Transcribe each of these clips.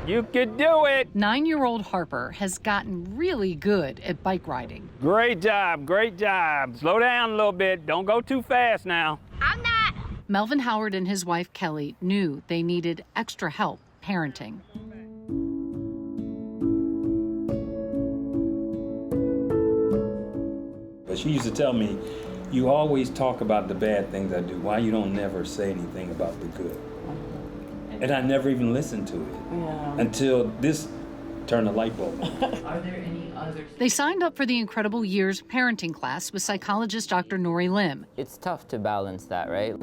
You could do it. 9-year-old Harper has gotten really good at bike riding. Great job, great job. Slow down a little bit. Don't go too fast now. I'm not. Melvin Howard and his wife Kelly knew they needed extra help parenting. But she used to tell me, you always talk about the bad things I do. Why you don't never say anything about the good? And I never even listened to it until this turned the light bulb on. Are there any others? They signed up for the Incredible Years parenting class with psychologist Dr. Nori Lim. It's tough to balance that, right?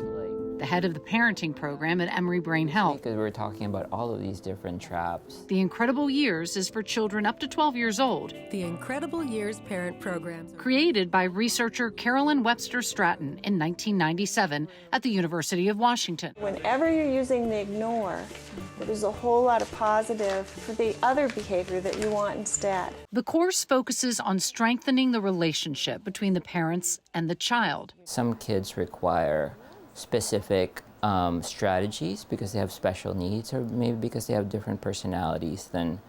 The head of the parenting program at Emory Brain Health. Because we're talking about all of these different traps. The Incredible Years is for children up to 12 years old. The Incredible Years parent programs. Created by researcher Carolyn Webster Stratton in 1997 at the University of Washington. Whenever you're using the ignore, there's a whole lot of positive for the other behavior that you want instead. The course focuses on strengthening the relationship between the parents and the child. Some kids require specific strategies because they have special needs, or maybe because they have different personalities than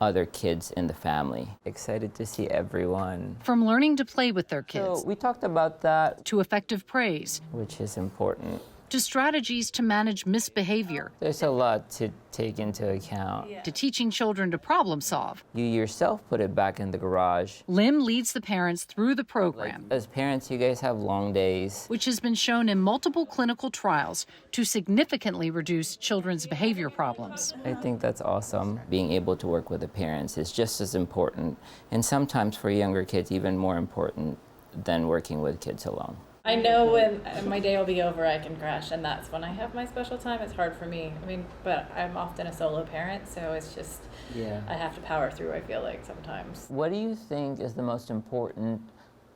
other kids in the family. Excited to see everyone. From learning to play with their kids. So we talked about that. To effective praise. Which is important. To strategies to manage misbehavior. There's a lot to take into account. To teaching children to problem solve. You yourself put it back in the garage. Lim leads the parents through the program. As parents, you guys have long days. Which has been shown in multiple clinical trials to significantly reduce children's behavior problems. I think that's awesome. Being able to work with the parents is just as important, and sometimes for younger kids, even more important than working with kids alone. I know when my day will be over, I can crash, and that's when I have my special time. It's hard for me. I mean, but I'm often a solo parent, so it's just, I have to power through, I feel like, sometimes. What do you think is the most important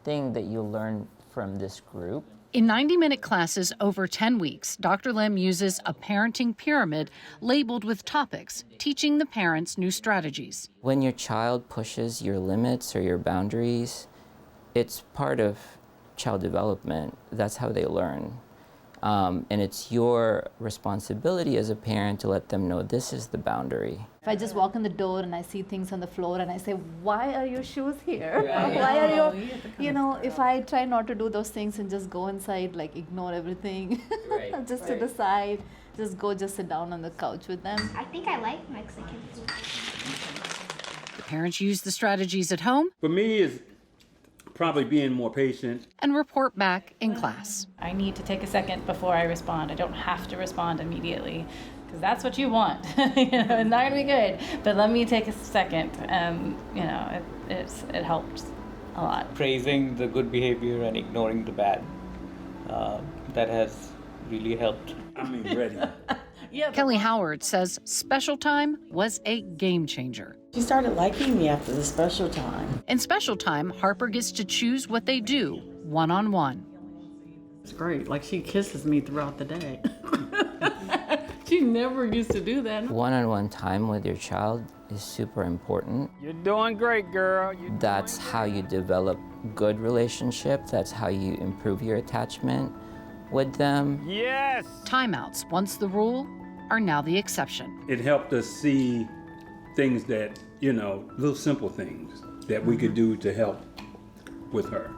thing that you learned from this group? In 90-minute classes over 10 weeks, Dr. Lim uses a parenting pyramid labeled with topics, teaching the parents new strategies. When your child pushes your limits or your boundaries, it's part of child development. That's how they learn. And it's your responsibility as a parent to let them know this is the boundary. If I just walk in the door and I see things on the floor and I say, why are your shoes here? Why are you know, if I try not to do those things and just go inside, like ignore everything, just to the side, just sit down on the couch with them. I think I like Mexican food. The parents use the strategies at home. For me, it's probably being more patient. And report back in class. I need to take a second before I respond. I don't have to respond immediately, because that's what you want. It's not gonna be good, but let me take a second. It helps a lot. Praising the good behavior and ignoring the bad, that has really helped. Ready. Kelly Howard says special time was a game changer. She started liking me after the special time. In special time, Harper gets to choose what they do, one-on-one. It's great. Like, she kisses me throughout the day. She never used to do that. One-on-one time with your child is super important. You're doing great, girl. That's how you develop good relationship. That's how you improve your attachment with them. Yes! Timeouts, once the rule, are now the exception. It helped us see things that, little simple things that we could do to help with her.